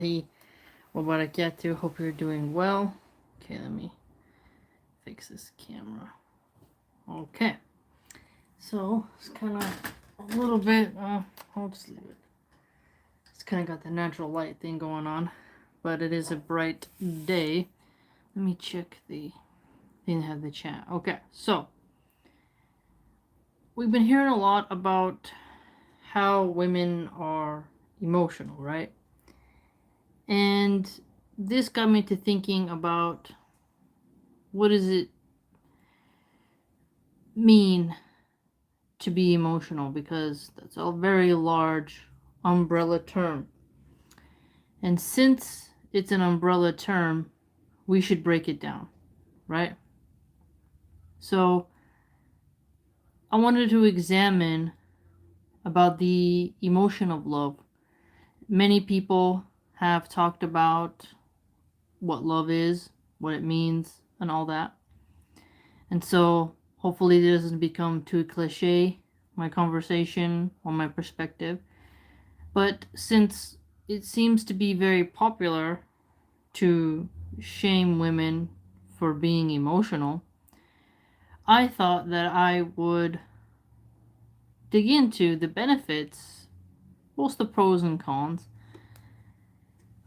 wa barakatuh. Hope you're doing well. Okay, let me fix this camera. Okay, so it's kind of a little bit. I'll just leave it. It's kind of got the natural light thing going on, but it is a bright day. Let me check the. Didn't have the chat. Okay, so we've been hearing a lot about how women are emotional, right? And this got me to thinking about what does it mean to be emotional, because that's a very large umbrella term. And since it's an umbrella term, we should break it down, right? So I wanted to examine about the emotion of love. Many people have talked about what love is, what it means, and all that. And so hopefully this doesn't become too cliche, my conversation or my perspective. But since it seems to be very popular to shame women for being emotional, I thought that I would dig into the benefits, both the pros and cons,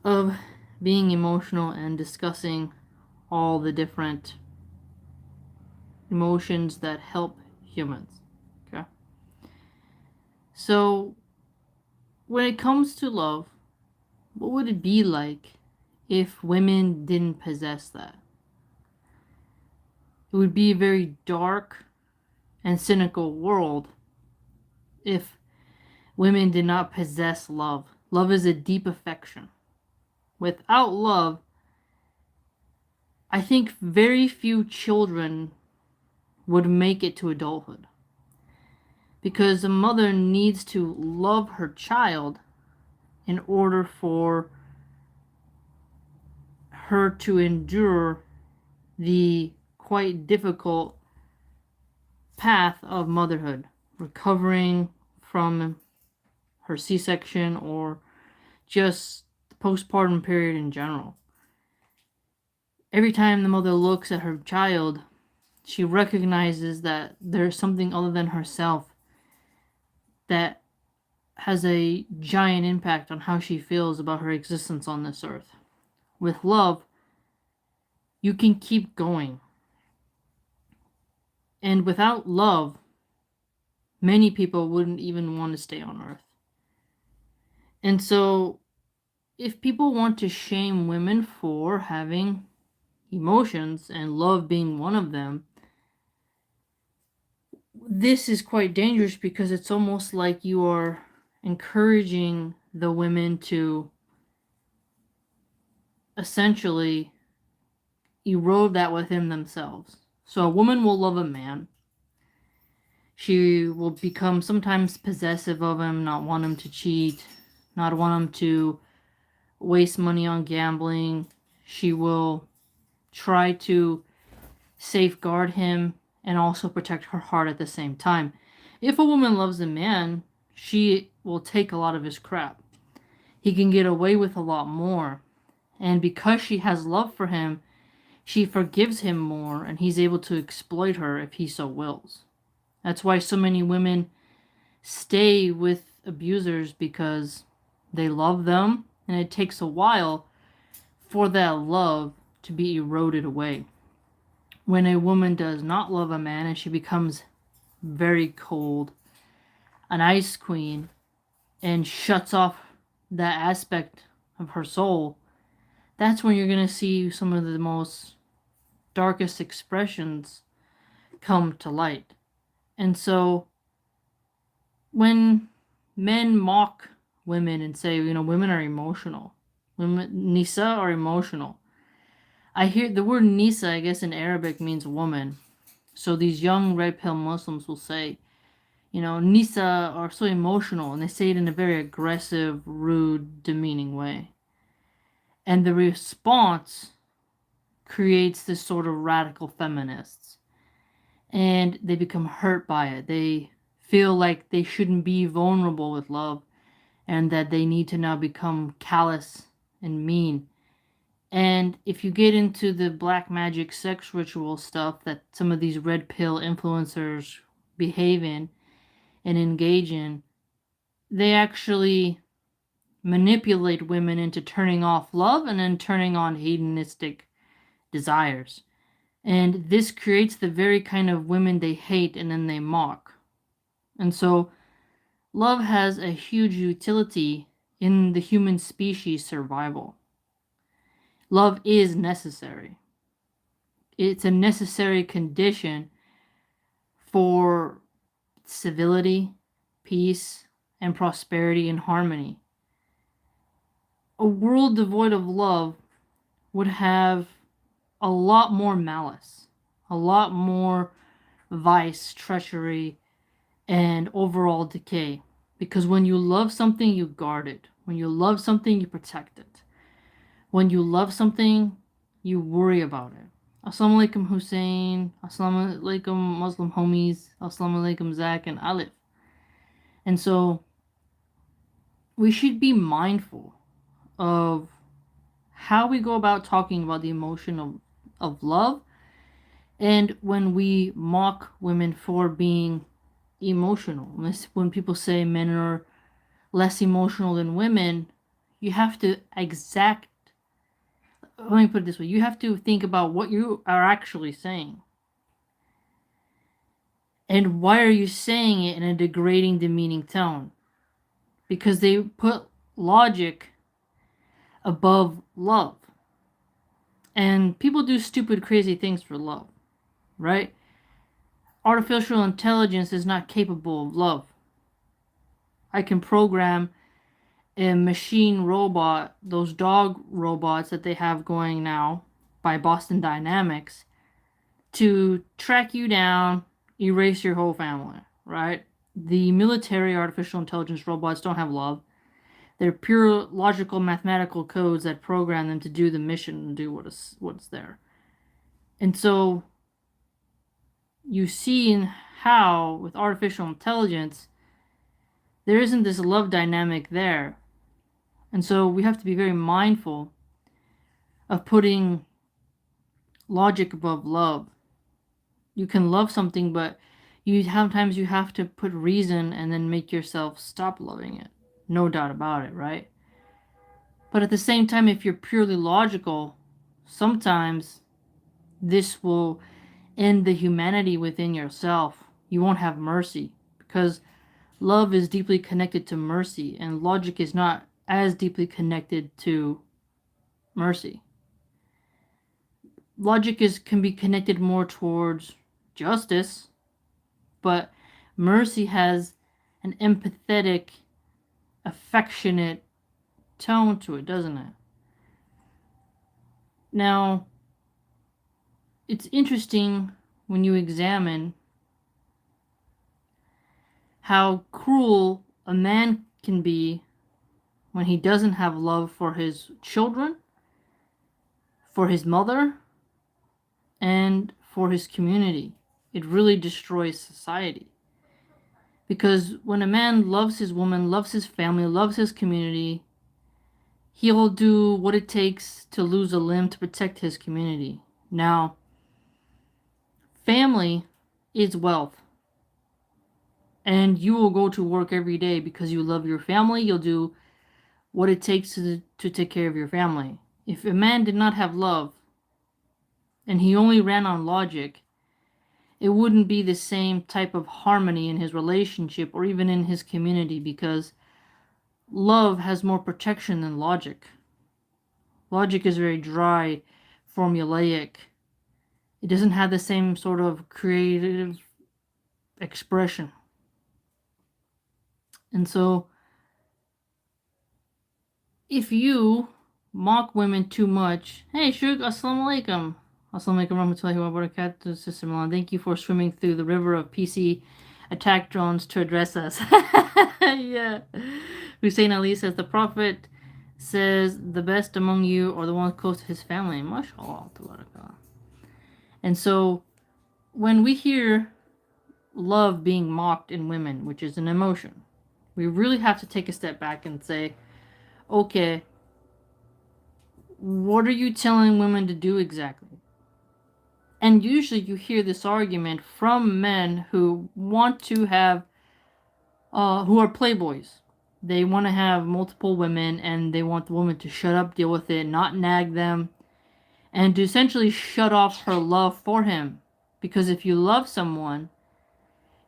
of being emotional and discussing all the different emotions that help humans. Okay? So, when it comes to love, what would it be like if women didn't possess that? It would be a very dark and cynical world if women did not possess love. Love is a deep affection. Without love, I think very few children would make it to adulthood. Because a mother needs to love her child in order for her to endure the quite difficult path of motherhood, recovering from her C-section or just the postpartum period in general. Every time the mother looks at her child, she recognizes that there's something other than herself that has a giant impact on how she feels about her existence on this earth. With love, you can keep going. And without love, many people wouldn't even want to stay on earth. And so, if people want to shame women for having emotions and love being one of them, this is quite dangerous because it's almost like you are encouraging the women to essentially erode that within themselves. So a woman will love a man. She will become sometimes possessive of him, not want him to cheat, not want him to waste money on gambling. She will try to safeguard him and also protect her heart at the same time. If a woman loves a man, she will take a lot of his crap. He can get away with a lot more. And because she has love for him, she forgives him more, and he's able to exploit her if he so wills. That's why so many women stay with abusers, because they love them, and it takes a while for that love to be eroded away. When a woman does not love a man and she becomes very cold, an ice queen, and shuts off that aspect of her soul, that's when you're going to see some of the most darkest expressions come to light. And so when men mock women and say, women are emotional, nisa are emotional, I hear the word nisa, I guess in Arabic, means woman. So these young red pill Muslims will say, nisa are so emotional, and they say it in a very aggressive, rude, demeaning way. And the response creates this sort of radical feminists. And they become hurt by it. They feel like they shouldn't be vulnerable with love, and that they need to now become callous and mean. And if you get into the black magic sex ritual stuff that some of these red pill influencers behave in and engage in, they actually manipulate women into turning off love and then turning on hedonistic desires. And this creates the very kind of women they hate and then they mock. And so love has a huge utility in the human species survival. Love is necessary. It's a necessary condition for civility, peace, and prosperity and harmony. A world devoid of love would have a lot more malice, a lot more vice, treachery, and overall decay. Because when you love something, you guard it. When you love something, you protect it. When you love something, you worry about it. Assalamu alaikum Hussein, assalamu alaikum Muslim homies, assalamu alaikum Zach and Alif. And so we should be mindful of how we go about talking about the emotion of love, and when we mock women for being emotional. When people say men are less emotional than women, you have to let me put it this way, you have to think about what you are actually saying. And why are you saying it in a degrading, demeaning tone? Because they put logic above love. And people do stupid, crazy things for love, right? Artificial intelligence is not capable of love. I can program a machine robot, those dog robots that they have going now by Boston Dynamics, to track you down, erase your whole family, right? The military artificial intelligence robots don't have love. They're pure logical mathematical codes that program them to do the mission and do what's there. And so you see in how with artificial intelligence there isn't this love dynamic there. And so we have to be very mindful of putting logic above love. You can love something, but sometimes you have to put reason and then make yourself stop loving it. No doubt about it, right? But at the same time, if you're purely logical, sometimes this will end the humanity within yourself. You won't have mercy because love is deeply connected to mercy, and logic is not as deeply connected to mercy. Logic can be connected more towards justice, but mercy has an empathetic, affectionate tone to it, doesn't it? Now, it's interesting when you examine how cruel a man can be when he doesn't have love for his children, for his mother, and for his community. It really destroys society. Because when a man loves his woman, loves his family, loves his community, he'll do what it takes to lose a limb to protect his community. Now, family is wealth. And you will go to work every day because you love your family. You'll do what it takes to take care of your family. If a man did not have love and he only ran on logic, it wouldn't be the same type of harmony in his relationship or even in his community, because love has more protection than logic. Logic is very dry, formulaic. It doesn't have the same sort of creative expression. And so if you mock women too much, hey Shuk, assalamu alaikum. Assalamu alaikum warahmatullahi wabarakatuh, Sister Milan. Thank you for swimming through the river of PC attack drones to address us. Yeah. Hussein Ali says, the Prophet says the best among you are the ones close to his family. MashaAllah. And so when we hear love being mocked in women, which is an emotion, we really have to take a step back and say, okay, what are you telling women to do exactly? And usually you hear this argument from men who want to have, who are playboys. They want to have multiple women and they want the woman to shut up, deal with it, not nag them, and to essentially shut off her love for him. Because if you love someone,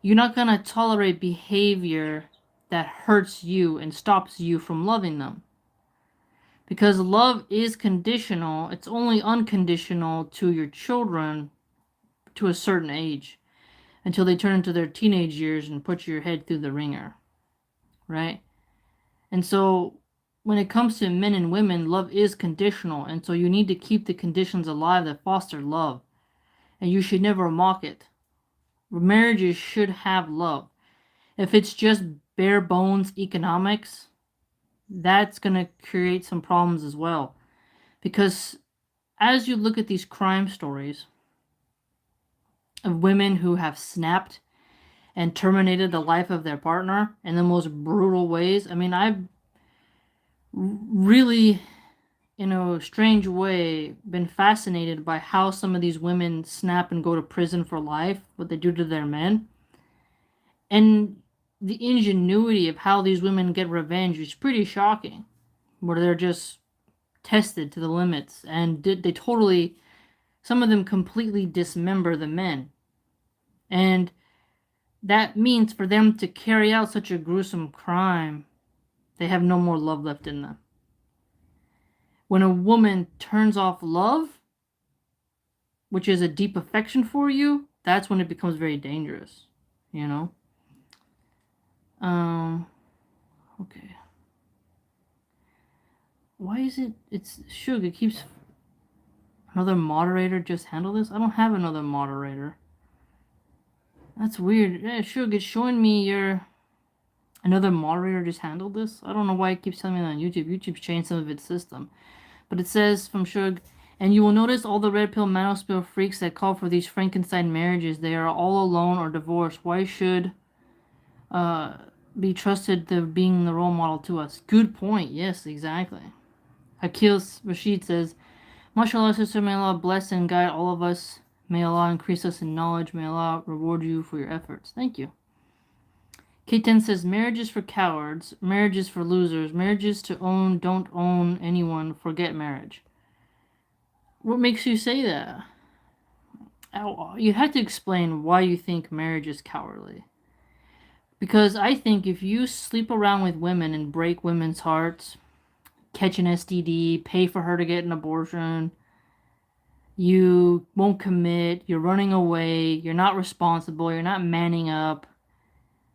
you're not going to tolerate behavior that hurts you and stops you from loving them. Because love is conditional, it's only unconditional to your children to a certain age until they turn into their teenage years and put your head through the ringer, right? And so when it comes to men and women, love is conditional, and so you need to keep the conditions alive that foster love, and you should never mock it. Marriages should have love. If it's just bare bones economics, that's going to create some problems as well. Because as you look at these crime stories of women who have snapped and terminated the life of their partner in the most brutal ways, I mean, I've really, in a strange way, been fascinated by how some of these women snap and go to prison for life, what they do to their men. And the ingenuity of how these women get revenge is pretty shocking, where they're just tested to the limits and they totally, some of them completely dismember the men. And that means for them to carry out such a gruesome crime, they have no more love left in them. When a woman turns off love, which is a deep affection for you, that's when it becomes very dangerous, you know? Okay. Why is it's Shug, it keeps, another moderator just handle this? I don't have another moderator. That's weird. Yeah, Shug, it's showing me your, another moderator just handled this. I don't know why it keeps telling me that on YouTube. YouTube's changed some of its system. But it says from Shug, and you will notice all the red pill manosphere freaks that call for these Frankenstein marriages. They are all alone or divorced. Why should be trusted to being the role model to us? Good point. Yes, exactly. Akil Rashid says, MashaAllah, sister, may Allah bless and guide all of us. May Allah increase us in knowledge. May Allah reward you for your efforts. Thank you. K10 says, marriage is for cowards. Marriage is for losers. Marriage is to own. Don't own anyone. Forget marriage. What makes you say that? You have to explain why you think marriage is cowardly. Because I think if you sleep around with women and break women's hearts, catch an STD, pay for her to get an abortion, you won't commit, you're running away, you're not responsible, you're not manning up,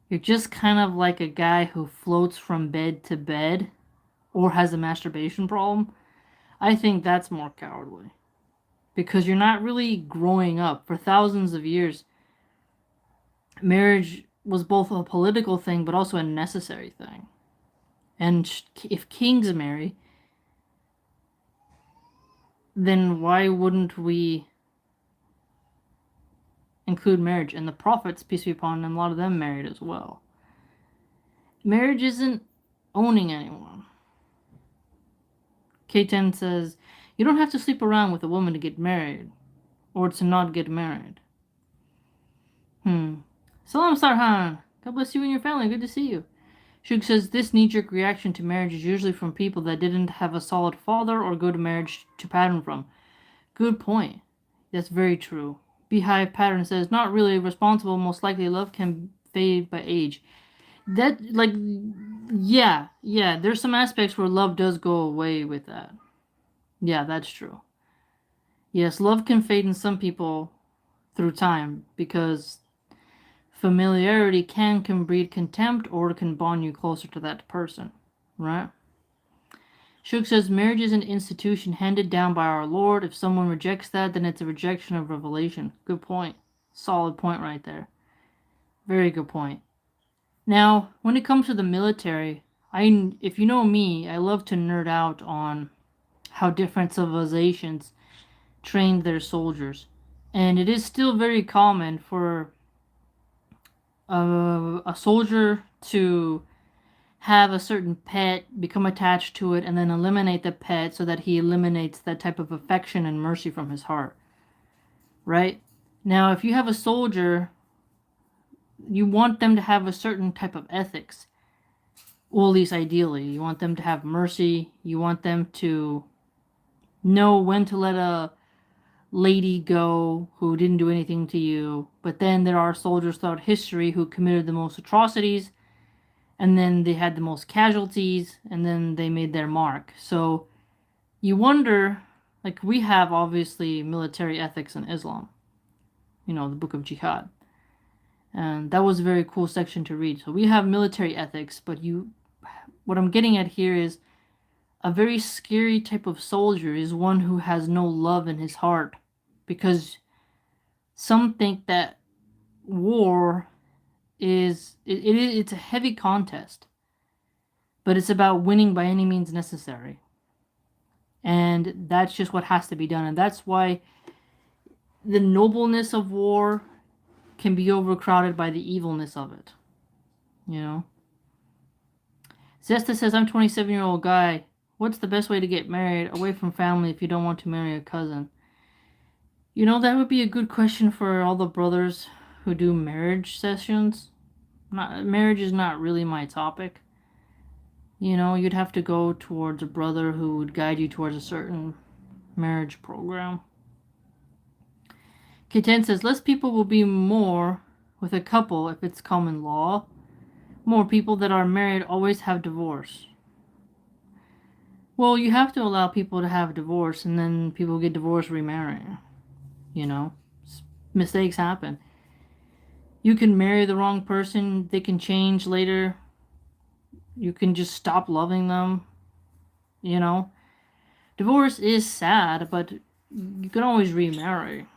you're just kind of like a guy who floats from bed to bed or has a masturbation problem, I think that's more cowardly. Because you're not really growing up. For thousands of years, marriage was both a political thing but also a necessary thing. And if kings marry, then why wouldn't we include marriage? And the prophets, peace be upon them, a lot of them married as well. Marriage isn't owning anyone. K10 says, you don't have to sleep around with a woman to get married, or to not get married. Salam Sarhan. God bless you and your family. Good to see you. Shug says, this knee-jerk reaction to marriage is usually from people that didn't have a solid father or good marriage to pattern from. Good point. That's very true. Beehive Pattern says, not really responsible. Most likely love can fade by age. That, like, yeah. There's some aspects where love does go away with that. Yeah, that's true. Yes, love can fade in some people through time because familiarity can breed contempt or it can bond you closer to that person, right? Shuk says, marriage is an institution handed down by our Lord. If someone rejects that, then it's a rejection of revelation. Good point. Solid point right there. Very good point. Now, when it comes to the military, if you know me, I love to nerd out on how different civilizations trained their soldiers. And it is still very common for a soldier to have a certain pet, become attached to it, and then eliminate the pet so that he eliminates that type of affection and mercy from his heart. Right? Now, if you have a soldier, you want them to have a certain type of ethics. Well, at least ideally. You want them to have mercy. You want them to know when to let a lady go who didn't do anything to you. But then there are soldiers throughout history who committed the most atrocities, and then they had the most casualties, and then they made their mark. So you wonder, like, we have obviously military ethics in Islam, the book of jihad. And that was a very cool section to read. So we have military ethics, but what I'm getting at here is a very scary type of soldier is one who has no love in his heart, because some think that war it's a heavy contest, but it's about winning by any means necessary. And that's just what has to be done. And that's why the nobleness of war can be overcrowded by the evilness of it. Zesta says, I'm a 27-year-old guy. What's the best way to get married away from family if you don't want to marry a cousin? That would be a good question for all the brothers who do marriage sessions. Marriage is not really my topic. You'd have to go towards a brother who would guide you towards a certain marriage program. K10 says, less people will be more with a couple if it's common law. More people that are married always have divorce. Well, you have to allow people to have divorce, and then people get divorced remarrying. Mistakes happen. You can marry the wrong person. They can change later. You can just stop loving them. Divorce is sad, but you can always remarry.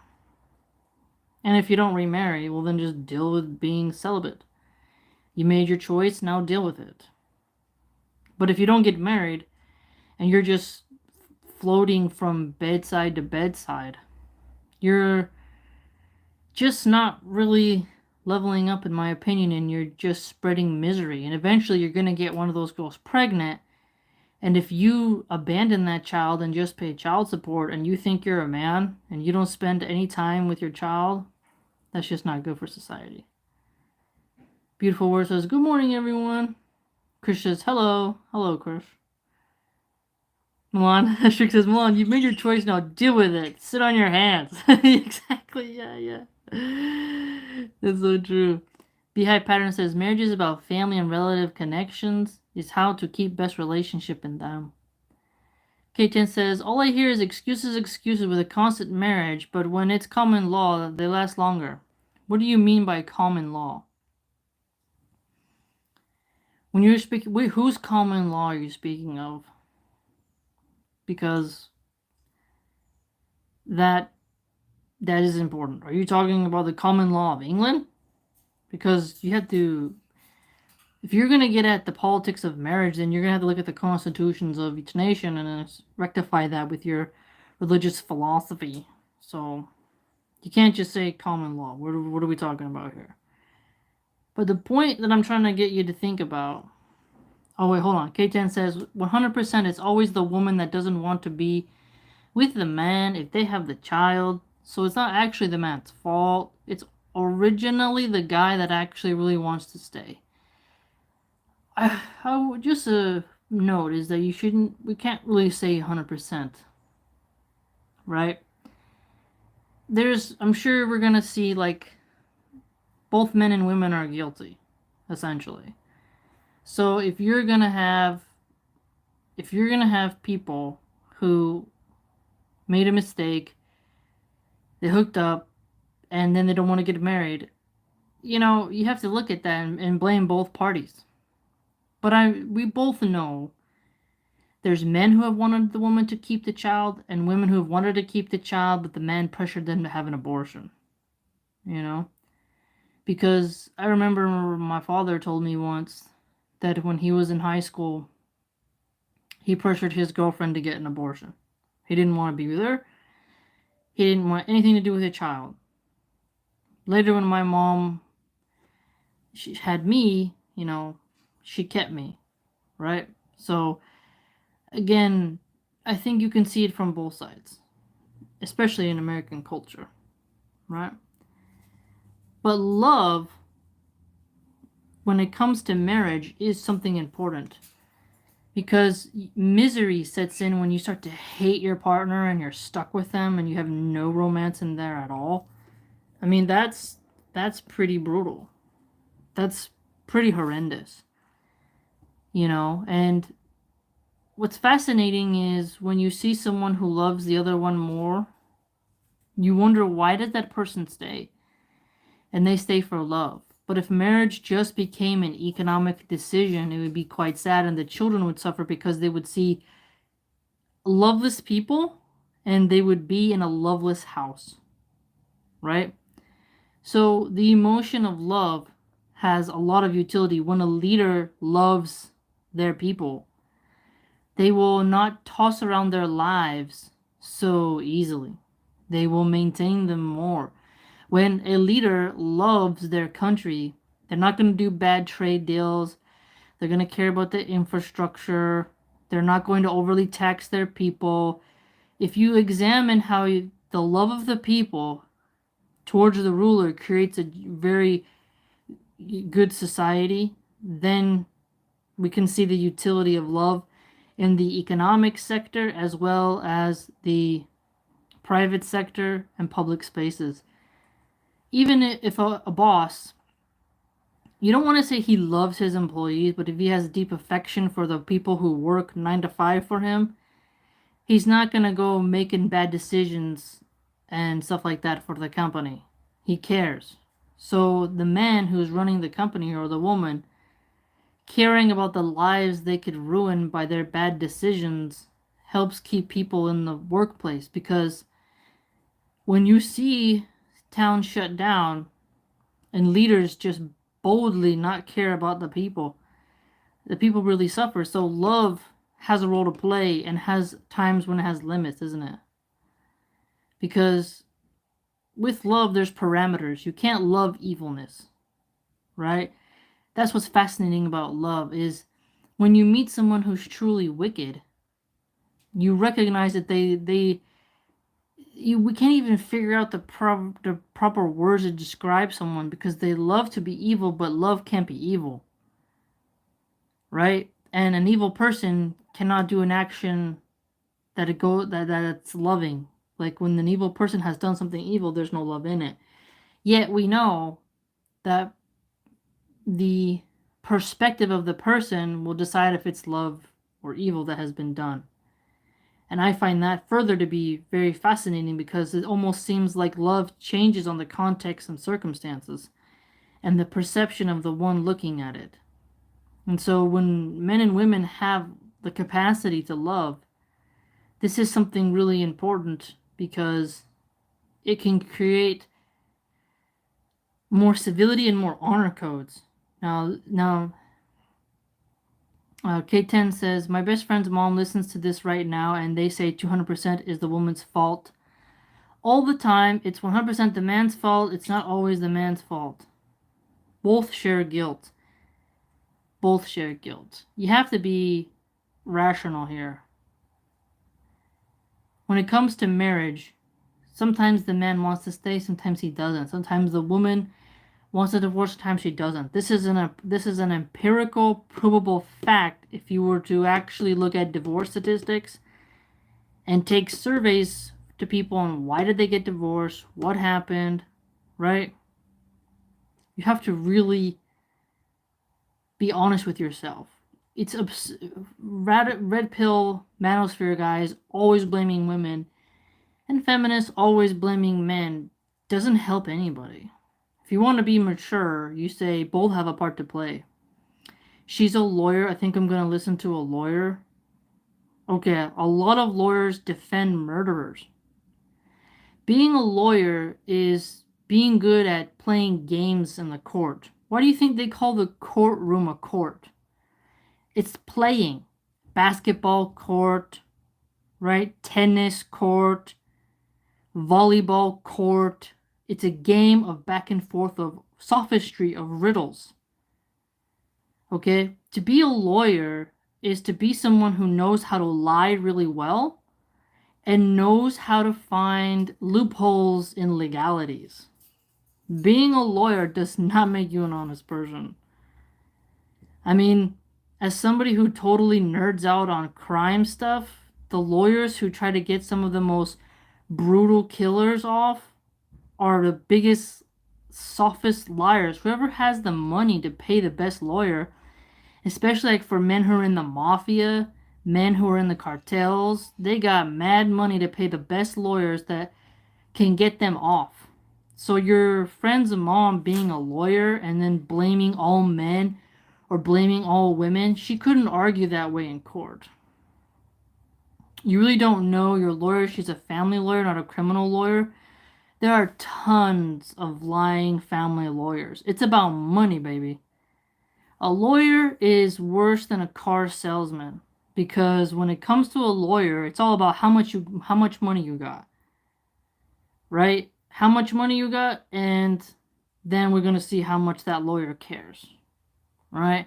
And if you don't remarry, well, then just deal with being celibate. You made your choice, now deal with it. But if you don't get married and you're just floating from bedside to bedside, you're just not really leveling up, in my opinion, and you're just spreading misery. And eventually you're going to get one of those girls pregnant. And if you abandon that child and just pay child support and you think you're a man and you don't spend any time with your child, that's just not good for society. Beautiful Word says, good morning, everyone. Krish says, hello. Hello, Krish. Milan, Ashrik says, Milan, you've made your choice now. Deal with it. Sit on your hands. Exactly, yeah. That's so true. Beehive Pattern says, marriage is about family and relative connections. Is how to keep best relationship in them. K10 says, all I hear is excuses with a constant marriage, but when it's common law, they last longer. What do you mean by common law? When you're speaking, whose common law are you speaking of? Because that is important. Are you talking about the common law of England? Because you have to, if you're going to get at the politics of marriage, then you're going to have to look at the constitutions of each nation and then rectify that with your religious philosophy. So you can't just say common law. What are we talking about here? But the point that I'm trying to get you to think about... Oh, wait, hold on. K10 says, 100% it's always the woman that doesn't want to be with the man if they have the child. So it's not actually the man's fault. It's originally the guy that actually really wants to stay. I would just note is that we can't really say 100%. Right? I'm sure we're going to see, like, both men and women are guilty, essentially. So if you're gonna have people who made a mistake, they hooked up, and then they don't want to get married, you have to look at that and blame both parties. But we both know there's men who have wanted the woman to keep the child and women who have wanted to keep the child, but the man pressured them to have an abortion. Because I remember my father told me once that when he was in high school, he pressured his girlfriend to get an abortion. He didn't want to be with her. He didn't want anything to do with a child. Later, when my mom she had me, she kept me. right? So again, I think you can see it from both sides, especially in American culture, right? But love, when it comes to marriage, is something important because misery sets in when you start to hate your partner and you're stuck with them and you have no romance in there at all. I mean, that's pretty brutal. That's pretty horrendous, you know? And what's fascinating is when you see someone who loves the other one more, you wonder why did that person stay? And they stay for love. But if marriage just became an economic decision, it would be quite sad and the children would suffer because they would see loveless people and they would be in a loveless house, right? So the emotion of love has a lot of utility. When a leader loves their people, they will not toss around their lives so easily. They will maintain them more. When a leader loves their country, they're not going to do bad trade deals. They're going to care about the infrastructure. They're not going to overly tax their people. If you examine how the love of the people towards the ruler creates a very good society, then we can see the utility of love in the economic sector as well as the private sector and public spaces. Even if a boss, you don't want to say he loves his employees, but if he has deep affection for the people who work 9 to 5 for him, he's not going to go making bad decisions and stuff like that for the company. He cares. So the man who's running the company or the woman caring about the lives they could ruin by their bad decisions helps keep people in the workplace because when you see towns shut down and leaders just boldly not care about the people really suffer. So love has a role to play and has times when it has limits, isn't it? Because with love, there's parameters. You can't love evilness, right? That's what's fascinating about love is when you meet someone who's truly wicked, you recognize that we can't even figure out the proper words to describe someone because they love to be evil, but love can't be evil, right? And an evil person cannot do an action that's loving. Like when an evil person has done something evil, there's no love in it. Yet we know that the perspective of the person will decide if it's love or evil that has been done. And I find that further to be very fascinating because it almost seems like love changes on the context and circumstances and the perception of the one looking at it. And so when men and women have the capacity to love, this is something really important because it can create more civility and more honor codes. Now, K10 says, my best friend's mom listens to this right now and they say 200% is the woman's fault. All the time, it's 100% the man's fault. It's not always the man's fault. Both share guilt. Both share guilt. You have to be rational here. When it comes to marriage, sometimes the man wants to stay, sometimes he doesn't. Sometimes the woman wants a divorce, sometimes she doesn't. This is an empirical, provable fact if you were to actually look at divorce statistics and take surveys to people on why did they get divorced, what happened, right? You have to really be honest with yourself. It's red pill manosphere guys always blaming women and feminists always blaming men doesn't help anybody. If you want to be mature, you say both have a part to play. She's a lawyer. I think I'm going to listen to a lawyer. Okay, a lot of lawyers defend murderers. Being a lawyer is being good at playing games in the court. Why do you think they call the courtroom a court? It's playing. Basketball court, right? Tennis court, volleyball court. It's a game of back and forth of sophistry, of riddles. Okay? To be a lawyer is to be someone who knows how to lie really well and knows how to find loopholes in legalities. Being a lawyer does not make you an honest person. I mean, as somebody who totally nerds out on crime stuff, the lawyers who try to get some of the most brutal killers off are the biggest, softest liars. Whoever has the money to pay the best lawyer, especially like for men who are in the mafia, men who are in the cartels, they got mad money to pay the best lawyers that can get them off. So your friend's mom being a lawyer and then blaming all men or blaming all women, she couldn't argue that way in court. You really don't know your lawyer. She's a family lawyer, not a criminal lawyer. There are tons of lying family lawyers. It's about money, baby. A lawyer is worse than a car salesman because when it comes to a lawyer, it's all about how much money you got. Right? How much money you got, and then we're going to see how much that lawyer cares. Right?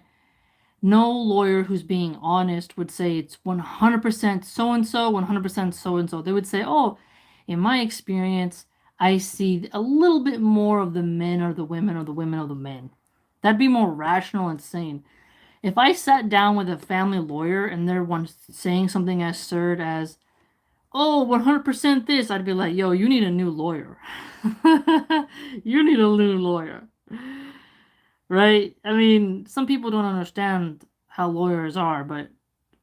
No lawyer who's being honest would say it's 100% so and so, 100% so and so. They would say, "Oh, in my experience, I see a little bit more of the men or the women or the women or the men." That'd be more rational and sane. If I sat down with a family lawyer and they're one saying something as absurd as, "Oh, 100% this," I'd be like, "Yo, you need a new lawyer." You need a new lawyer. Right? I mean, some people don't understand how lawyers are, but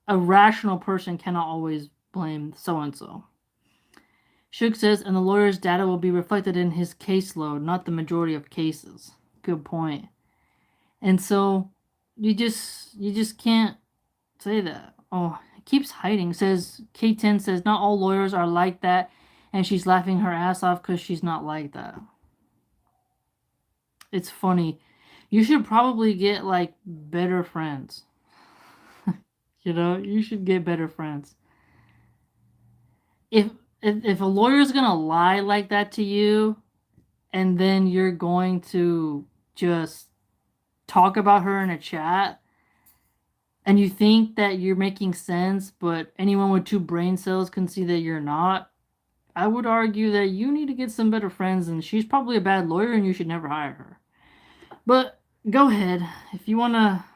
a rational person cannot always blame so and so. Shug says, and the lawyer's data will be reflected in his caseload, not the majority of cases. Good point. And so you just can't say that. Oh, it keeps hiding. It says K10 says not all lawyers are like that, and she's laughing her ass off because she's not like that. It's funny. You should probably get like better friends. You should get better friends. If a lawyer's gonna lie like that to you, and then you're going to just talk about her in a chat, and you think that you're making sense, but anyone with 2 brain cells can see that you're not, I would argue that you need to get some better friends, and she's probably a bad lawyer, and you should never hire her. But go ahead. If you wanna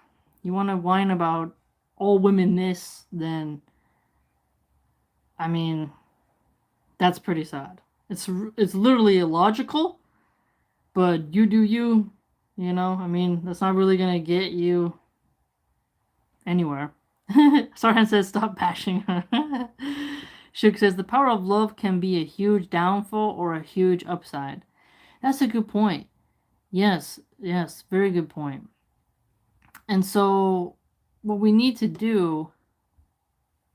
whine about all women this, then I mean, that's pretty sad. It's literally illogical, but you do you. I mean, that's not really gonna get you anywhere. Sarhan says, stop bashing her. Shuk says, the power of love can be a huge downfall or a huge upside. That's a good point. Yes, very good point. And so, what we need to do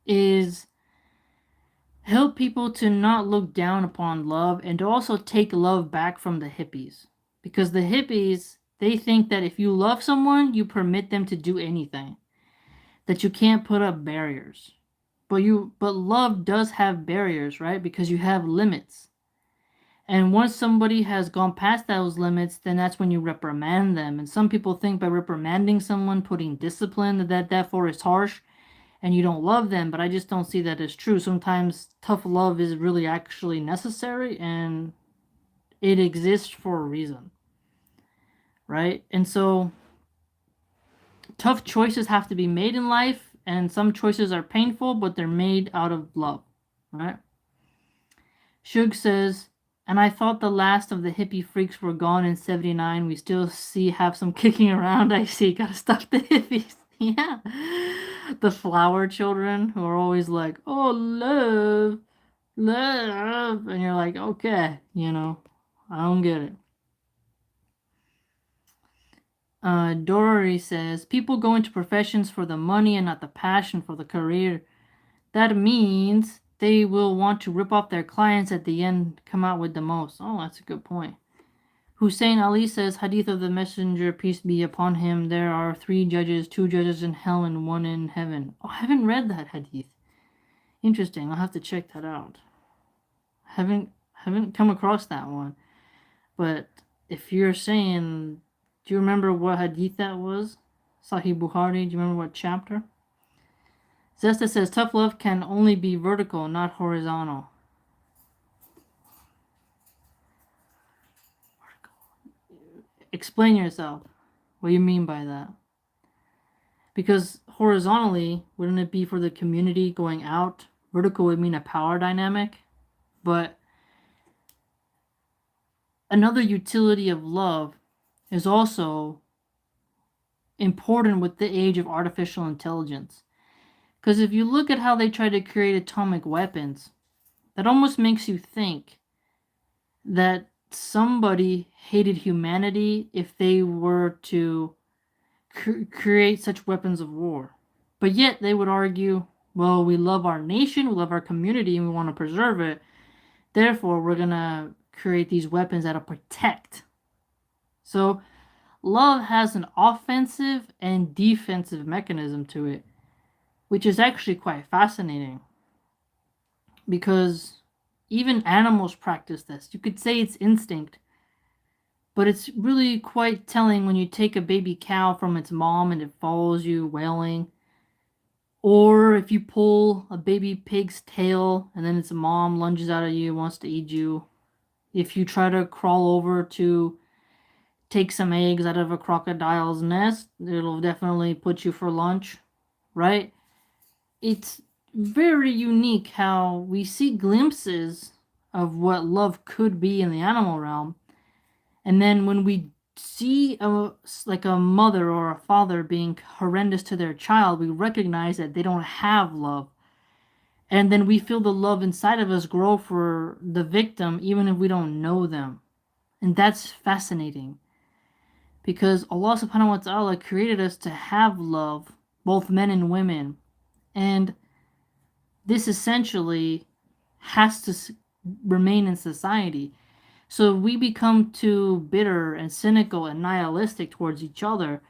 is help people to not look down upon love and to also take love back from the hippies. Because the hippies, they think that if you love someone, you permit them to do anything. That you can't put up barriers. But love does have barriers, right? Because you have limits. And once somebody has gone past those limits, then that's when you reprimand them. And some people think by reprimanding someone, putting discipline, that therefore is harsh and you don't love them. But I just don't see that as true. Sometimes tough love is really actually necessary and it exists for a reason. Right? And so tough choices have to be made in life, and some choices are painful, but they're made out of love. Right? Shug says, and I thought the last of the hippie freaks were gone in 79. We still have some kicking around. I see. Gotta stop the hippies. Yeah. The flower children who are always like, oh, love. And you're like, okay, I don't get it. Dory says, people go into professions for the money and not the passion for the career. That means they will want to rip off their clients at the end, come out with the most. Oh, that's a good point. Hussein Ali says, Hadith of the Messenger, peace be upon him, there are 3 judges, 2 judges in hell and 1 in heaven. Oh, I haven't read that hadith. Interesting. I'll have to check that out. Haven't come across that one. But if you're saying, do you remember what hadith that was? Sahih Bukhari, do you remember what chapter? Zesta says tough love can only be vertical, not horizontal. Explain yourself. What do you mean by that? Because horizontally, wouldn't it be for the community going out? Vertical would mean a power dynamic. But another utility of love is also important with the age of artificial intelligence. Because if you look at how they try to create atomic weapons, that almost makes you think that somebody hated humanity if they were to create such weapons of war. But yet they would argue, well, we love our nation, we love our community, and we want to preserve it. Therefore, we're going to create these weapons that'll protect. So love has an offensive and defensive mechanism to it, which is actually quite fascinating. Because even animals practice this. You could say it's instinct, but it's really quite telling when you take a baby cow from its mom and it follows you wailing. Or if you pull a baby pig's tail and then its mom lunges out at you and wants to eat you. If you try to crawl over to take some eggs out of a crocodile's nest, it'll definitely put you for lunch, right? It's very unique how we see glimpses of what love could be in the animal realm. And then when we see a mother or a father being horrendous to their child, we recognize that they don't have love. And then we feel the love inside of us grow for the victim even if we don't know them. And that's fascinating. Because Allah subhanahu wa ta'ala created us to have love, both men and women. And this essentially has to remain in society. So if we become too bitter and cynical and nihilistic towards each other,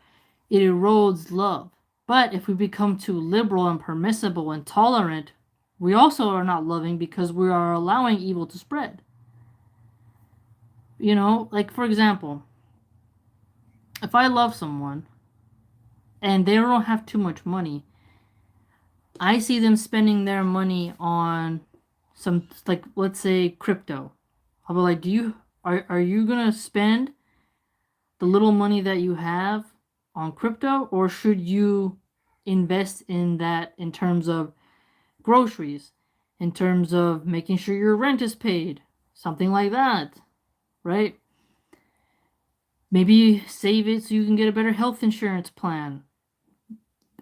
it erodes love. But if we become too liberal and permissible and tolerant, we also are not loving because we are allowing evil to spread. You know, like for example, if I love someone and they don't have too much money, I see them spending their money on some, like, let's say crypto. I'll be like, are you gonna spend the little money that you have on crypto, or should you invest in that in terms of groceries, in terms of making sure your rent is paid, something like that, right? Maybe save it so you can get a better health insurance plan.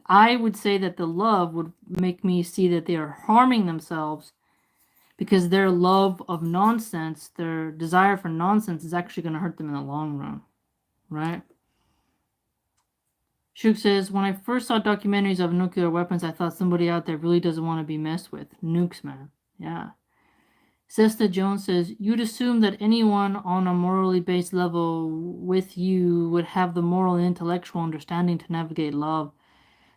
I would say that the love would make me see that they are harming themselves because their love of nonsense, their desire for nonsense is actually going to hurt them in the long run, right? Shuk says, when I first saw documentaries of nuclear weapons, I thought somebody out there really doesn't want to be messed with. Nukes, man. Yeah. Sesta Jones says, you'd assume that anyone on a morally based level with you would have the moral and intellectual understanding to navigate love,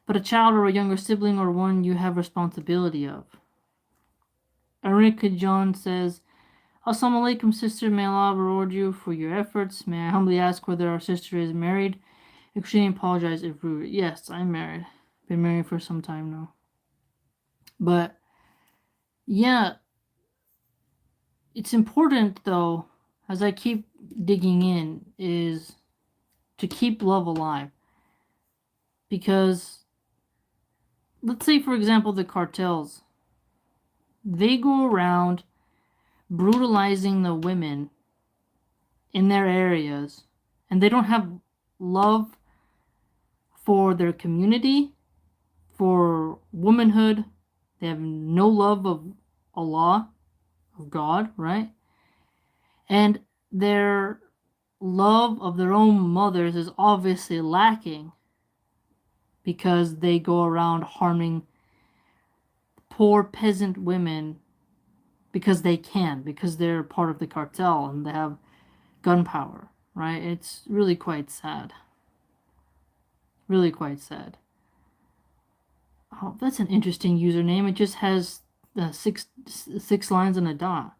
but a child or a younger sibling or one you have responsibility of. Erika John says, Assalamu alaikum, sister. May Allah reward you for your efforts. May I humbly ask whether our sister is married? Extremely apologize if rude. Yes, I'm married. Been married for some time now. But, yeah, it's important, though, as I keep digging in, is to keep love alive. Because, let's say, for example, the cartels. They go around brutalizing the women in their areas, and they don't have love for their community, for womanhood. They have no love of Allah, of God, right? And their love of their own mothers is obviously lacking because they go around harming poor peasant women because they can, because they're part of the cartel and they have gunpowder, right? It's really quite sad. Really quite sad. Oh, that's an interesting username. It just has six lines and a dot.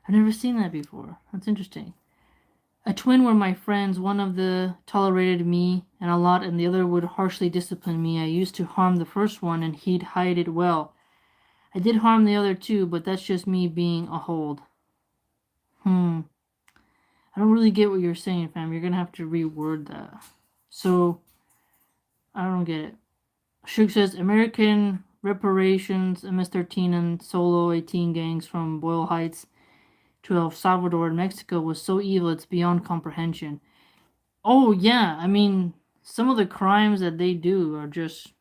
I've never seen that before. That's interesting. A twin were my friends. One of the tolerated me and a lot, and the other would harshly discipline me. I used to harm the first one, and he'd hide it well. I did harm the other too, but that's just me being a hold. I don't really get what you're saying, fam. You're gonna have to reword that. So, I don't get it. Shug says American reparations, MS-13 and solo 18 gangs from Boyle Heights to El Salvador and Mexico was so evil it's beyond comprehension. Oh yeah, I mean, some of the crimes that they do are just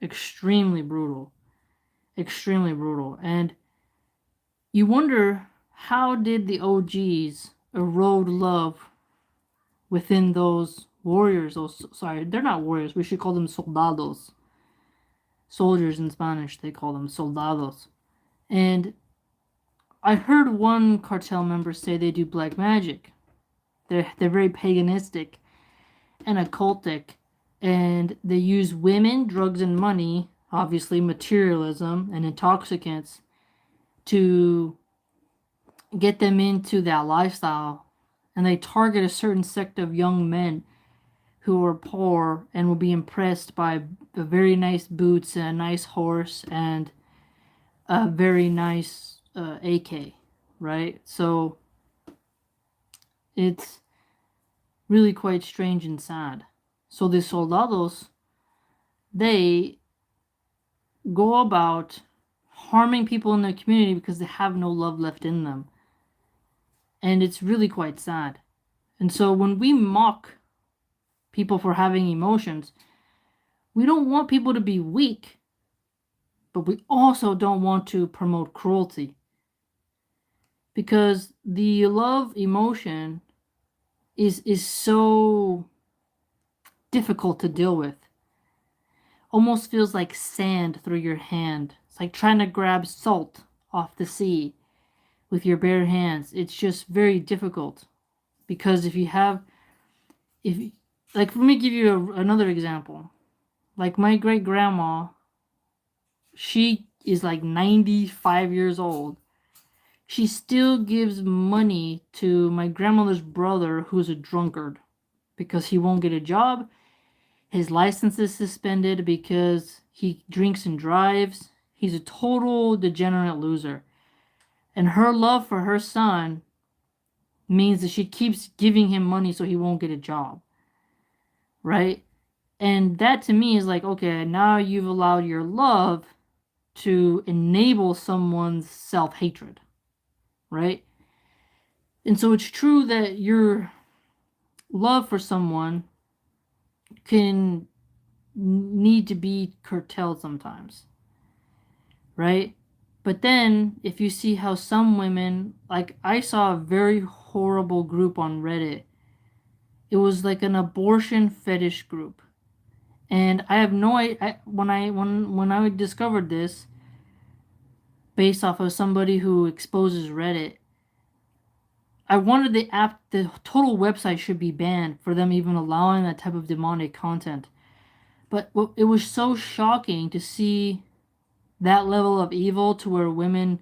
extremely brutal. Extremely brutal. And you wonder, how did the OGs erode love within those warriors? Sorry, they're not warriors. We should call them soldados. Soldiers in Spanish, they call them soldados. And I heard one cartel member say they do black magic. They're very paganistic and occultic, and they use women, drugs, and money, obviously materialism and intoxicants, to get them into that lifestyle. And they target a certain sect of young men who are poor and will be impressed by the very nice boots and a nice horse and a very nice AK, right? So it's really quite strange and sad. So the soldados, they go about harming people in their community because they have no love left in them. And it's really quite sad. And so when we mock people for having emotions, we don't want people to be weak, but we also don't want to promote cruelty. Because the love emotion is so difficult to deal with. Almost feels like sand through your hand. It's like trying to grab salt off the sea with your bare hands. It's just very difficult. Because if like, let me give you another example. Like my great grandma, she is like 95 years old. She still gives money to my grandmother's brother, who's a drunkard, because he won't get a job. His license is suspended because he drinks and drives. He's a total degenerate loser. And her love for her son means that she keeps giving him money so he won't get a job. Right? And that to me is like, okay, now you've allowed your love to enable someone's self-hatred. Right? And so it's true that your love for someone can need to be curtailed sometimes. Right? But then if you see how some women, like I saw a very horrible group on Reddit. It was like an abortion fetish group. And I have no idea, when I discovered this based off of somebody who exposes Reddit, I wanted the total website should be banned for them even allowing that type of demonic content. But it was so shocking to see that level of evil, to where women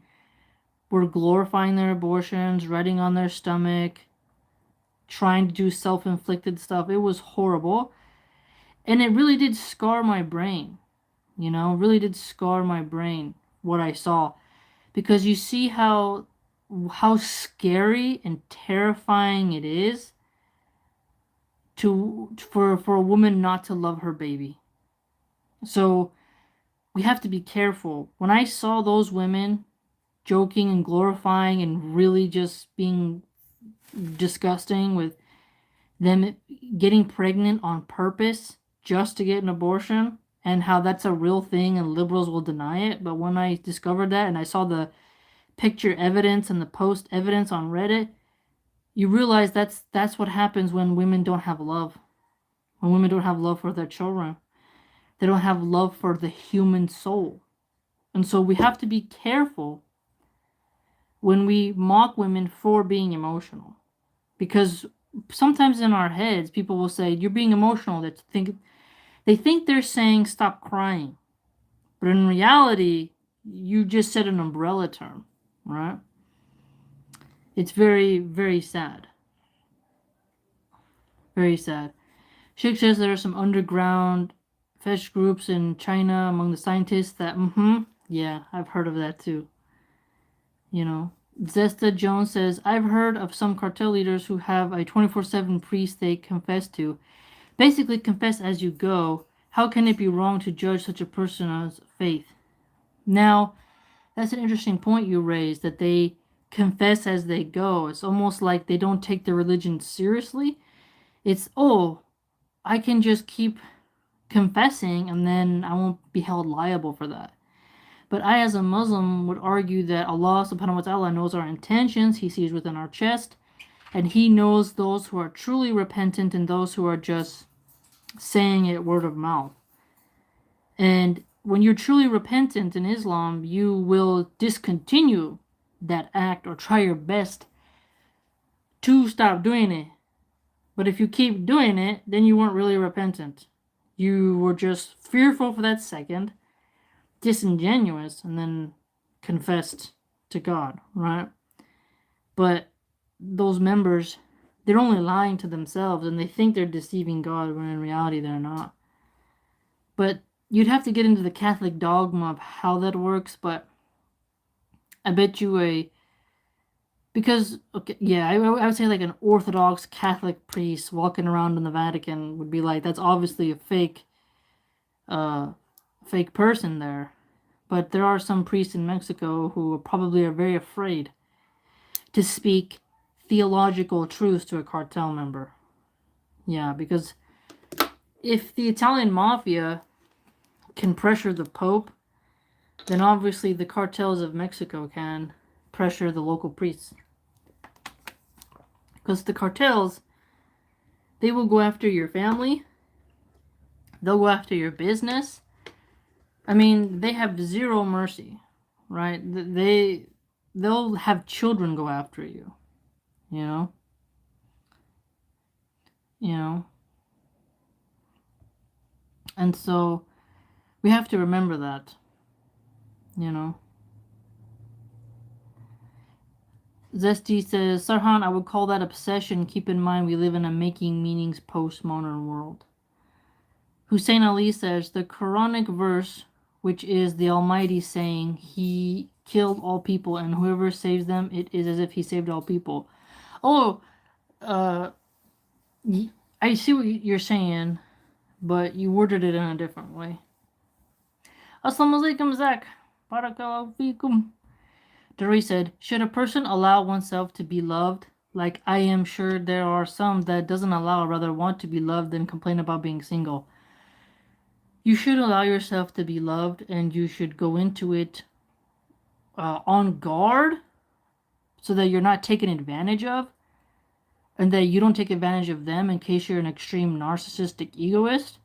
were glorifying their abortions, writing on their stomach, trying to do self-inflicted stuff. It was horrible. And it really did scar my brain. Really did scar my brain what I saw. Because you see how scary and terrifying it is for a woman not to love her baby. So we have to be careful. When I saw those women joking and glorifying and really just being disgusting with them getting pregnant on purpose just to get an abortion, and how that's a real thing and liberals will deny it. But when I discovered that and I saw the picture evidence and the post evidence on Reddit, you realize that's what happens when women don't have love. When women don't have love for their children. They don't have love for the human soul. And so we have to be careful when we mock women for being emotional. Because sometimes in our heads, people will say, you're being emotional. They think they're saying stop crying. But in reality, you just said an umbrella term, right? It's very, very sad. Very sad. Sheikh says there are some underground fetish groups in China among the scientists that, yeah, I've heard of that too. You know. Zesta Jones says, I've heard of some cartel leaders who have a 24/7 priest they confess to. Basically, confess as you go. How can it be wrong to judge such a person's faith? Now, that's an interesting point you raised, that they confess as they go. It's almost like they don't take their religion seriously. It's, oh, I can just keep confessing and then I won't be held liable for that. But I, as a Muslim, would argue that Allah subhanahu wa ta'ala knows our intentions, He sees within our chest, and He knows those who are truly repentant and those who are just saying it word of mouth. And when you're truly repentant in Islam, you will discontinue that act or try your best to stop doing it. But if you keep doing it, then you weren't really repentant. You were just fearful for that second, disingenuous, and then confessed to God, right? But those members, they're only lying to themselves and they think they're deceiving God when in reality they're not. But you'd have to get into the Catholic dogma of how that works, but I bet you because, okay, yeah, I would say like an Orthodox Catholic priest walking around in the Vatican would be like, that's obviously a fake person there. But there are some priests in Mexico who probably are very afraid to speak theological truths to a cartel member. Yeah, because if the Italian mafia can pressure the Pope, then obviously the cartels of Mexico can pressure the local priests. Because the cartels, they will go after your family, they'll go after your business. I mean, they have zero mercy, right? They'll have children go after you, you know? You know? And so we have to remember that, you know? Zesty says, Sarhan, I would call that obsession. Keep in mind we live in a making meanings postmodern world. Hussein Ali says, the Quranic verse, which is the Almighty saying He killed all people and whoever saves them, it is as if He saved all people. Oh, I see what you're saying, but you worded it in a different way. Assalamu alaikum, Zach. Barakallahu feekum. Dari said, should a person allow oneself to be loved? Like, I am sure there are some that doesn't allow or rather want to be loved than complain about being single. You should allow yourself to be loved and you should go into it on guard so that you're not taken advantage of and that you don't take advantage of them in case you're an extreme narcissistic egoist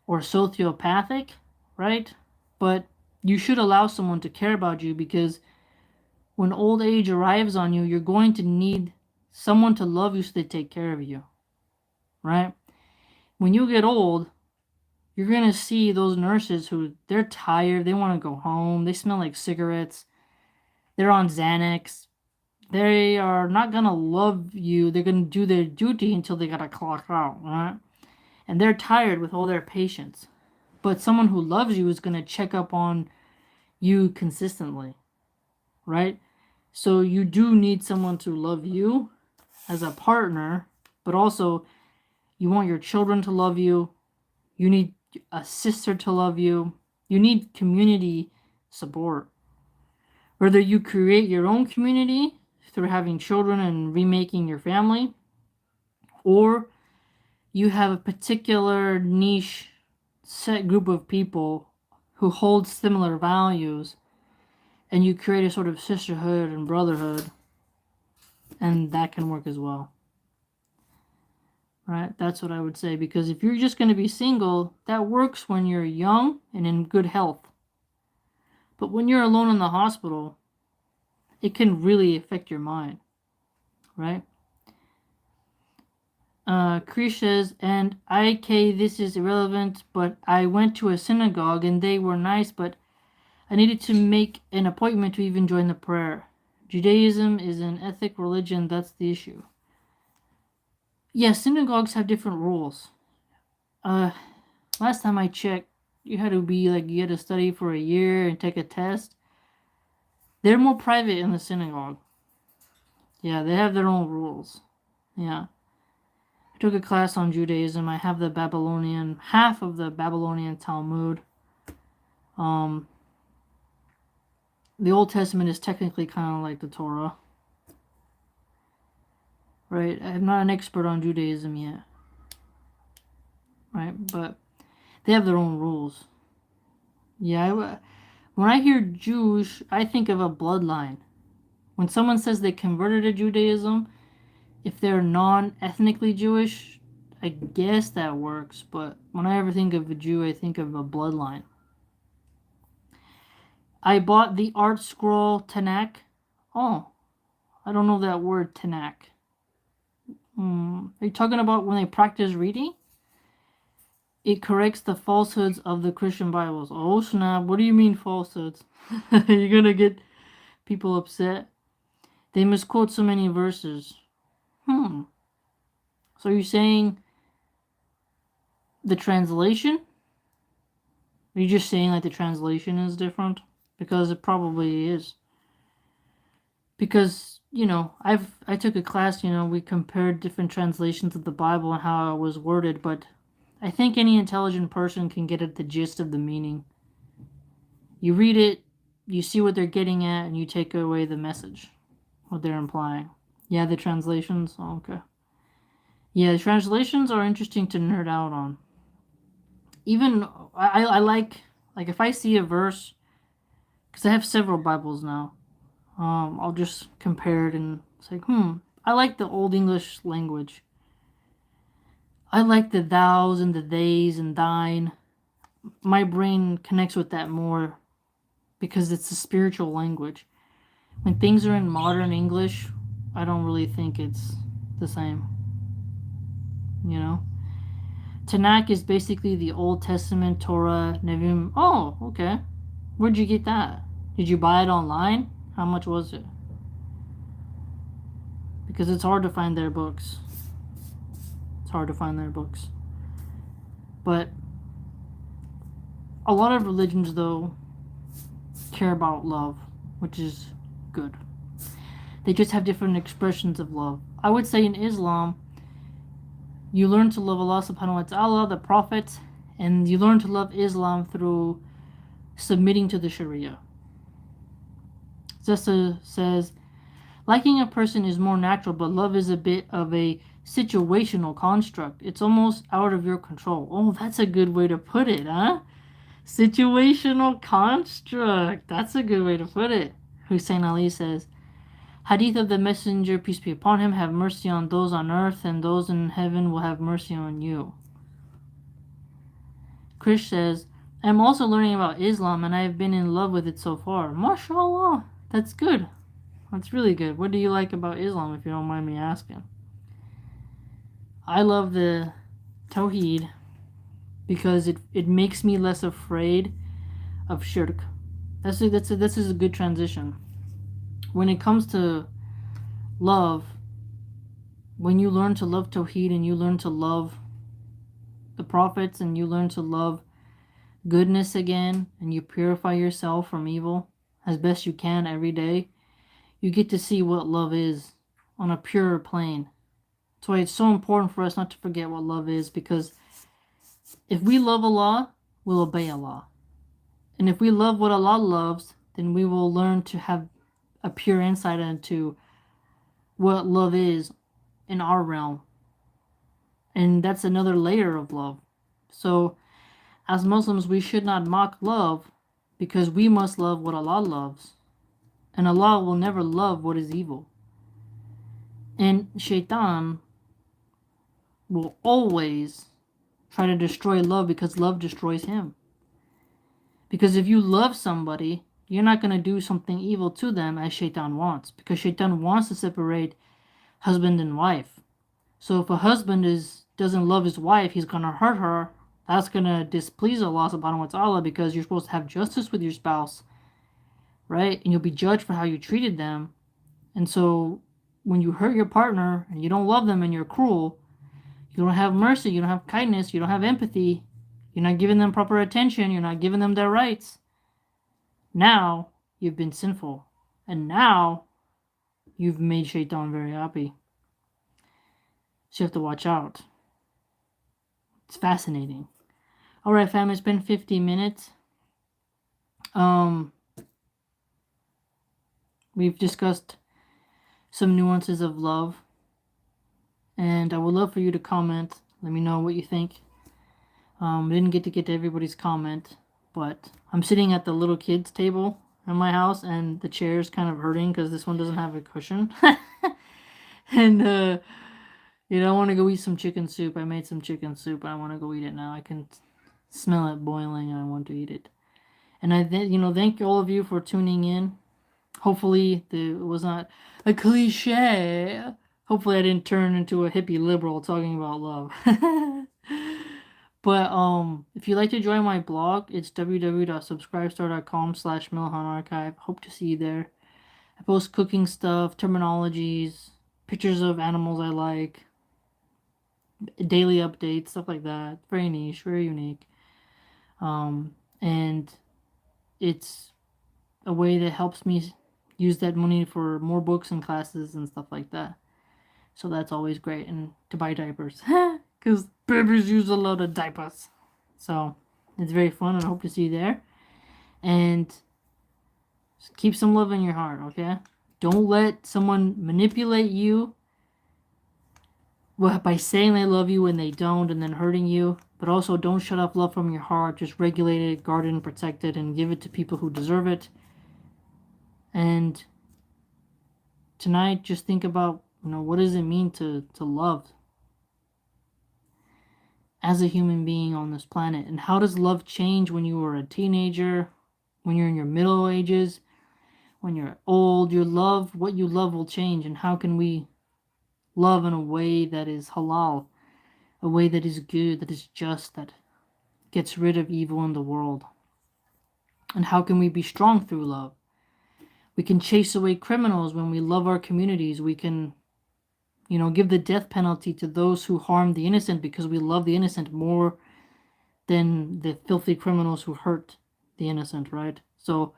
or sociopathic, right? But you should allow someone to care about you because when old age arrives on you, you're going to need someone to love you so they take care of you, right? When you get old, you're going to see those nurses who, they're tired, they want to go home, they smell like cigarettes, they're on Xanax, they are not going to love you, they're going to do their duty until they got to clock out, right? And they're tired with all their patients. But someone who loves you is going to check up on you consistently, right? So you do need someone to love you as a partner, but also you want your children to love you. You need a sister to love you. You need community support. Whether you create your own community through having children and remaking your family, or you have a particular niche set group of people who hold similar values and you create a sort of sisterhood and brotherhood, and that can work as well. Right? That's what I would say, because if you're just going to be single, that works when you're young and in good health. But when you're alone in the hospital, it can really affect your mind, right? Krish says, and IK, this is irrelevant, but I went to a synagogue and they were nice, but I needed to make an appointment to even join the prayer. Judaism is an ethnic religion, that's the issue. Yeah, synagogues have different rules. Last time I checked, you had to study for a year and take a test. They're more private in the synagogue. Yeah, they have their own rules. Yeah. I took a class on Judaism. I have half of the Babylonian Talmud. Um, the Old Testament is technically kind of like the Torah, right? I'm not an expert on Judaism yet, right? But they have their own rules. Yeah, when I hear Jewish, I think of a bloodline. When someone says they converted to Judaism, if they're non-ethnically Jewish, I guess that works. But when I ever think of a Jew, I think of a bloodline. I bought the Art Scroll Tanakh. Oh, I don't know that word Tanakh. Are you talking about when they practice reading? It corrects the falsehoods of the Christian Bibles. Oh snap! What do you mean falsehoods? You're gonna get people upset. They misquote so many verses. So you're saying the translation? Are you just saying like the translation is different? Because it probably is. Because, I took a class, we compared different translations of the Bible and how it was worded, but I think any intelligent person can get at the gist of the meaning. You read it, you see what they're getting at, and you take away the message, what they're implying. Yeah, the translations? Oh, okay. Yeah, the translations are interesting to nerd out on. Even, I like if I see a verse, because I have several Bibles now, I'll just compare it and say, I like the Old English language. I like the thous and the theys and thine. My brain connects with that more because it's a spiritual language. When things are in modern English, I don't really think it's the same. Tanakh is basically the Old Testament, Torah, Nevi'im. Oh, okay. Where'd you get that? Did you buy it online? How much was it? Because it's hard to find their books. But a lot of religions, though, care about love, which is good. They just have different expressions of love. I would say in Islam, you learn to love Allah subhanahu wa ta'ala, the Prophet, and you learn to love Islam through submitting to the Sharia. Zessa says, liking a person is more natural, but love is a bit of a situational construct. It's almost out of your control. Oh, that's a good way to put it, huh? Situational construct. That's a good way to put it. Hussein Ali says, Hadith of the Messenger, peace be upon him, have mercy on those on earth, and those in heaven will have mercy on you. Krish says, I'm also learning about Islam, and I have been in love with it so far. MashaAllah. That's good. That's really good. What do you like about Islam, if you don't mind me asking? I love the Tawheed because it makes me less afraid of shirk. This is a good transition. When it comes to love, when you learn to love Tawheed and you learn to love the prophets and you learn to love goodness again and you purify yourself from evil as best you can every day, you get to see what love is on a purer plane. That's why it's so important for us not to forget what love is, because if we love Allah, we'll obey Allah. And if we love what Allah loves, then we will learn to have a pure insight into what love is in our realm. And that's another layer of love. So, as Muslims, we should not mock love because we must love what Allah loves. And Allah will never love what is evil. And Shaitan will always try to destroy love because love destroys him. Because if you love somebody, you're not going to do something evil to them as Shaitan wants. Because Shaitan wants to separate husband and wife. So if a husband doesn't love his wife, he's going to hurt her. That's going to displease Allah subhanahu wa ta'ala, because you're supposed to have justice with your spouse, right? And you'll be judged for how you treated them. And so when you hurt your partner and you don't love them and you're cruel, You don't have mercy. You don't have kindness. You don't have empathy. You're not giving them proper attention. You're not giving them their rights. Now you've been sinful. And now you've made Shaitan very happy. So you have to watch out. It's fascinating. Alright, fam, it's been 50 minutes. We've discussed some nuances of love. And I would love for you to comment. Let me know what you think. We didn't get to everybody's comment, but I'm sitting at the little kids table in my house, and the chair's kind of hurting because this one doesn't have a cushion. And I want to go eat some chicken soup. I made some chicken soup. I want to go eat it now. I can smell it boiling, and I want to eat it. And I thank all of you for tuning in. Hopefully it was not a cliche. Hopefully I didn't turn into a hippie liberal talking about love. But if you'd like to join my blog, it's www.subscribestar.com/MilahanArchive. Hope to see you there. I post cooking stuff, terminologies, pictures of animals I like, daily updates, stuff like that. Very niche, very unique. And it's a way that helps me use that money for more books and classes and stuff like that. So that's always great. And to buy diapers. Because babies use a lot of diapers. So it's very fun, and I hope to see you there. And keep some love in your heart, okay? Don't let someone manipulate you by saying they love you when they don't, and then hurting you. But also don't shut off love from your heart. Just regulate it, guard it, and protect it, and give it to people who deserve it. And tonight, just think about, what does it mean to love as a human being on this planet? And how does love change when you were a teenager, when you're in your middle ages, when you're old? What you love will change. And how can we love in a way that is halal, a way that is good, that is just, that gets rid of evil in the world? And how can we be strong through love? We can chase away criminals when we love our communities. We can give the death penalty to those who harm the innocent, because we love the innocent more than the filthy criminals who hurt the innocent, right? So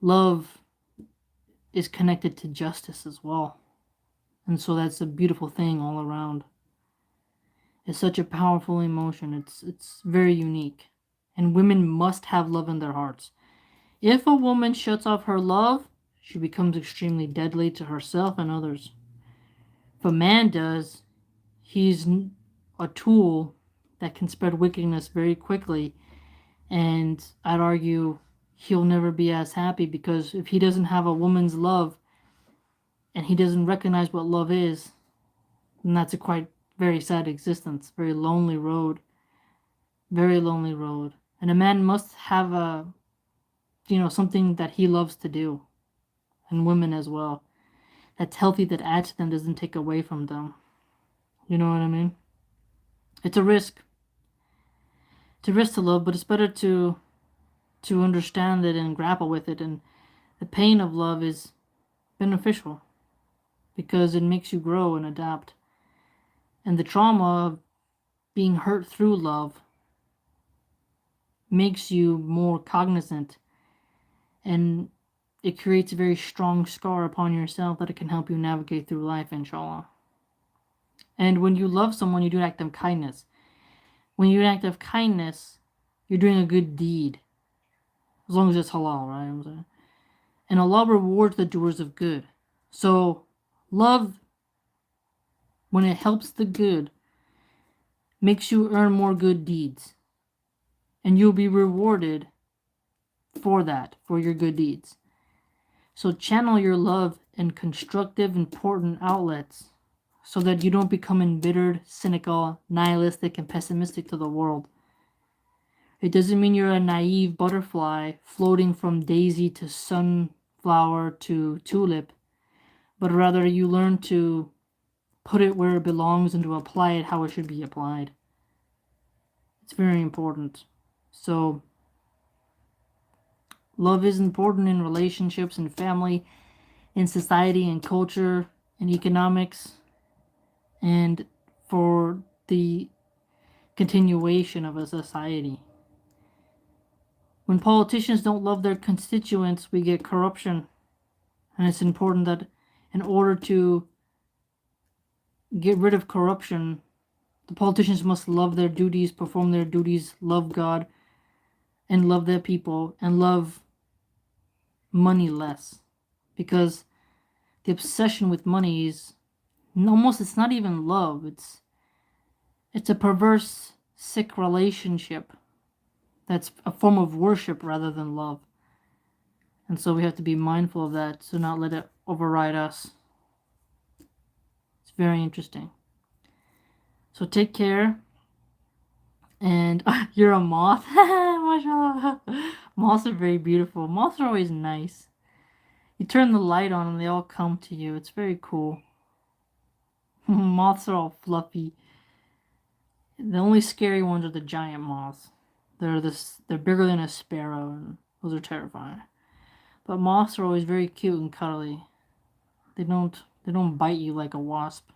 love is connected to justice as well. And so that's a beautiful thing all around. It's such a powerful emotion. It's very unique. And women must have love in their hearts. If a woman shuts off her love, she becomes extremely deadly to herself and others. If a man does, he's a tool that can spread wickedness very quickly. And I'd argue he'll never be as happy, because if he doesn't have a woman's love and he doesn't recognize what love is, then that's a quite very sad existence, very lonely road. Very lonely road. And a man must have something that he loves to do. And women as well. That's healthy, that adds to them, doesn't take away from them. You know what I mean? It's a risk. It's a risk to love, but it's better to understand it and grapple with it. And the pain of love is beneficial, because it makes you grow and adapt. And the trauma of being hurt through love makes you more cognizant, and it creates a very strong scar upon yourself that it can help you navigate through life, inshallah. And when you love someone, you do an act of kindness. When you do an act of kindness, you're doing a good deed. As long as it's halal, right? And Allah rewards the doers of good. So love, when it helps the good, makes you earn more good deeds. And you'll be rewarded for that, for your good deeds. So channel your love in constructive, important outlets, so that you don't become embittered, cynical, nihilistic, and pessimistic to the world. It doesn't mean you're a naive butterfly floating from daisy to sunflower to tulip, but rather you learn to put it where it belongs and to apply it how it should be applied. It's very important. So love is important in relationships and family, in society and culture and economics. And for the continuation of a society. When politicians don't love their constituents, we get corruption. And it's important that in order to get rid of corruption, the politicians must love their duties, perform their duties, love God, and love their people, and love money less. Because the obsession with money is almost, it's not even love. It's a perverse, sick relationship that's a form of worship rather than love. And so we have to be mindful of that, to not let it override us. It's very interesting. So take care. And you're a moth. Mashallah. Moths are very beautiful. Moths are always nice. You turn the light on and they all come to you. It's very cool. Moths are all fluffy. The only scary ones are the giant moths. They're bigger than a sparrow, and those are terrifying. But moths are always very cute and cuddly. They don't bite you like a wasp.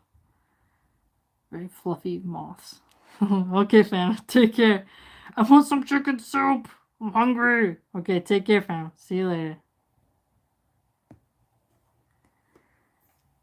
Very fluffy moths. Okay, fam. Take care. I want some chicken soup. I'm hungry. Okay, take care, fam. See you later.